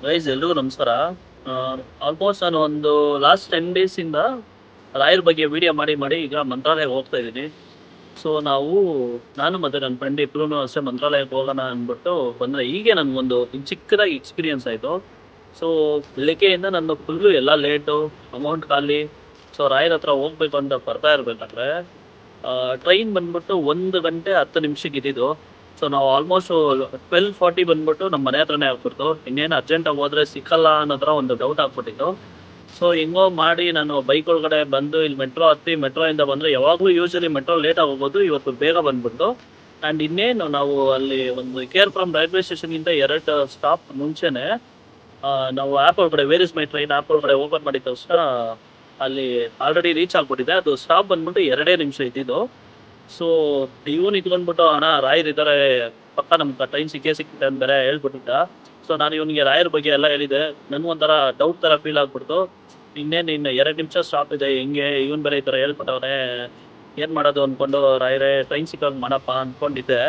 Guys ಎಲ್ರಿಗೂ ನಮಸ್ಕಾರ. Almost ನಾನು ಒಂದು ಲಾಸ್ಟ್ 10 days ಇಂದ ರಾಯರ್ ಬಗ್ಗೆ ವಿಡಿಯೋ ಮಾಡಿ ಮಾಡಿ ಈಗ ಮಂತ್ರಾಲಯಕ್ಕೆ ಹೋಗ್ತಾ ಇದ್ದೀನಿ. ಸೊ ನಾನು ಮತ್ತೆ ನನ್ನ ಫ್ರೆಂಡ್ ಇಬ್ರು ಅಷ್ಟೇ ಮಂತ್ರಾಲಯಕ್ಕೆ ಹೋಗೋಣ ಅಂದ್ಬಿಟ್ಟು ಬಂದರೆ ಹೀಗೆ ನನಗೊಂದು ಚಿಕ್ಕದಾಗಿ ಎಕ್ಸ್ಪೀರಿಯನ್ಸ್ ಆಯಿತು. ಸೊ ಬೆಳಗ್ಗೆಯಿಂದ ನನ್ನ ಫುಲ್ಲು ಎಲ್ಲ ಲೇಟು, ಅಮೌಂಟ್ ಖಾಲಿ. ಸೊ ರಾಯರ್ ಹತ್ರ ಹೋಗ್ಬೇಕು ಅಂತ ಬರ್ತಾ ಇರಬೇಕಾದ್ರೆ ಟ್ರೈನ್ ಬಂದ್ಬಿಟ್ಟು 1 ಗಂಟೆ 10 ನಿಮಿಷಕ್ಕೆ ಇದ್ದಿದ್ದು. ಸೊ ನಾವು ಆಲ್ಮೋಸ್ಟ್ 12:40 ಬಂದ್ಬಿಟ್ಟು ನಮ್ಮ ಮನೆ ಹತ್ರನೇ ಆಗ್ಬಿಡ್ತು. ಇನ್ನೇನು ಅರ್ಜೆಂಟಾಗಿ ಹೋದ್ರೆ ಸಿಕ್ಕಲ್ಲ ಅನ್ನೋ ಥರ ಒಂದು ಡೌಟ್ ಆಗ್ಬಿಟ್ಟಿತ್ತು. ಸೊ ಹಿಂಗೋ ಮಾಡಿ ನಾನು ಬೈಕ್ ಒಳಗಡೆ ಬಂದು ಇಲ್ಲಿ ಮೆಟ್ರೋ ಹತ್ತಿ ಮೆಟ್ರೋಯಿಂದ ಬಂದರೆ ಯಾವಾಗಲೂ ಯೂಶಲಿ ಮೆಟ್ರೋ ಲೇಟಾಗಿ ಹೋಗೋದು, ಇವತ್ತು ಬೇಗ ಬಂದ್ಬಿಟ್ಟು. ಆ್ಯಂಡ್ ಇನ್ನೇನು ನಾವು ಅಲ್ಲಿ ಒಂದು ಕೇರ್ ಫ್ರಮ್ ರೈಲ್ವೆ ಸ್ಟೇಷನ್ಗಿಂತ 2 ಸ್ಟಾಪ್ ಮುಂಚೆನೇ ನಾವು ಆ್ಯಪ್ ಒಳಗಡೆ where is my train app ಒಳಗಡೆ ಓಪನ್ ಮಾಡಿದ ತಕ್ಷಣ ಅಲ್ಲಿ ಆಲ್ರೆಡಿ ರೀಚ್ ಆಗ್ಬಿಟ್ಟಿದೆ. ಅದು ಸ್ಟಾಪ್ ಬಂದ್ಬಿಟ್ಟು 2 ನಿಮಿಷ ಇದ್ದಿದ್ದು. ಸೊ ಇವನು ಇಟ್ಕೊಂಡ್ಬಿಟ್ಟು ಅಣ್ಣ ರಾಯರ್ ಇದ್ದಾರೆ, ಪಕ್ಕ ನಮ್ಮ ಟ್ರೈನ್ ಸಿಕ್ಕಿದೆ ಅಂತ ಬೇರೆ ಹೇಳ್ಬಿಟ್ಟಿದ್ದ. ಸೊ ನಾನು ಇವನಿಗೆ ರಾಯರ್ ಬಗ್ಗೆ ಎಲ್ಲ ಹೇಳಿದೆ. ನನಗೊಂಥರ ಡೌಟ್ ಥರ ಫೀಲ್ ಆಗ್ಬಿಡ್ತು. ಇನ್ನೇನು ಇನ್ನು 2 ನಿಮಿಷ ಸ್ಟಾಪ್ ಇದೆ, ಹೆಂಗೆ ಇವನು ಬೇರೆ ಈ ಥರ ಹೇಳ್ಬಿಟ್ಟವನೇ, ಏನು ಮಾಡೋದು ಅಂದ್ಕೊಂಡು ರಾಯರೇ ಟ್ರೈನ್ ಸಿಕ್ಕಾಗ ಮಾಡಪ್ಪ ಅಂದ್ಕೊಂಡಿದ್ದೆ.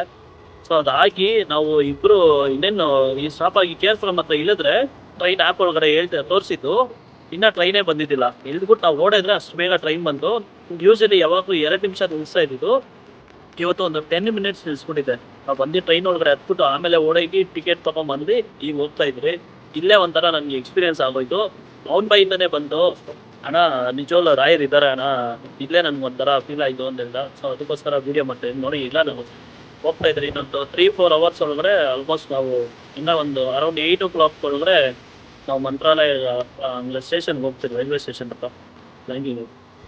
ಸೊ ಅದಾಗಿ ನಾವು ಇಬ್ಬರು ಇನ್ನೇನು ಈ ಸ್ಟಾಪ್ ಆಗಿ ಕೇರ್ ಫ್ರಮ್ ಹತ್ರ ಇಳಿದ್ರೆ ಟ್ರೈನ್ ಆ್ಯಪ್ ಒಳಗಡೆ ತೋರಿಸಿದ್ದು ಇನ್ನೂ ಟ್ರೈನೇ ಬಂದಿದ್ದಿಲ್ಲ. ಇಳಿದ್ಬಿಟ್ಟು ನಾವು ಓಡಿದ್ರೆ ಅಷ್ಟು ಬೇಗ ಟ್ರೈನ್ ಬಂತು. ಯೂಶಲಿ ಯಾವಾಗಲೂ 2 ನಿಮಿಷ ನಿಲ್ಲಿಸ್ತಾ ಇದ್ದಿದ್ದು, ಇವತ್ತು ಒಂದು 10 ಮಿನಿಟ್ಸ್ ನಿಲ್ಲಿಸ್ಬಿಟ್ಟಿದೆ. ನಾವು ಬಂದು ಟ್ರೈನ್ ಒಳಗಡೆ ಹತ್ಬಿಟ್ಟು ಆಮೇಲೆ ಓಡೋಗಿ ಟಿಕೆಟ್ ತೊಗೊಂಬಂದು ಈಗ ಹೋಗ್ತಾ ಇದ್ರಿ. ಇಲ್ಲೇ ಒಂಥರ ನನಗೆ ಎಕ್ಸ್ಪೀರಿಯನ್ಸ್ ಆಗೋಯ್ತು. ಅವ್ನ ಬೈಯಿಂದನೇ ಬಂತು, ಅಣ್ಣ ನಿಜವಲ್ಲ ರಾಯರ್ ಇದ್ದಾರೆ ಅಣ್ಣ, ಇಲ್ಲೇ ನನಗೆ ಒಂಥರ ಫೀಲ್ ಆಯಿತು ಅಂತೆಲ್ಲ. ಸೊ ಅದಕ್ಕೋಸ್ಕರ ವೀಡಿಯೋ ಮಾಡ್ತೀನಿ ನೋಡಿ. ಇಲ್ಲ ನಾವು ಹೋಗ್ತಾ ಇದ್ರಿ ಇನ್ನೊಂದು 3-4 ಅವರ್ಸ್ ಒಳಗಡೆ ಆಲ್ಮೋಸ್ಟ್ ನಾವು ಇನ್ನೂ ಒಂದು ಅರೌಂಡ್ 8 o'clock ಒಳಗಡೆ ನಾವು ಮಂತ್ರಾಲಯ ಸ್ಟೇಷನ್ಗೆ ಹೋಗ್ತೀವಿ, ರೈಲ್ವೆ ಸ್ಟೇಷನ್ ಹತ್ರ. Thank you.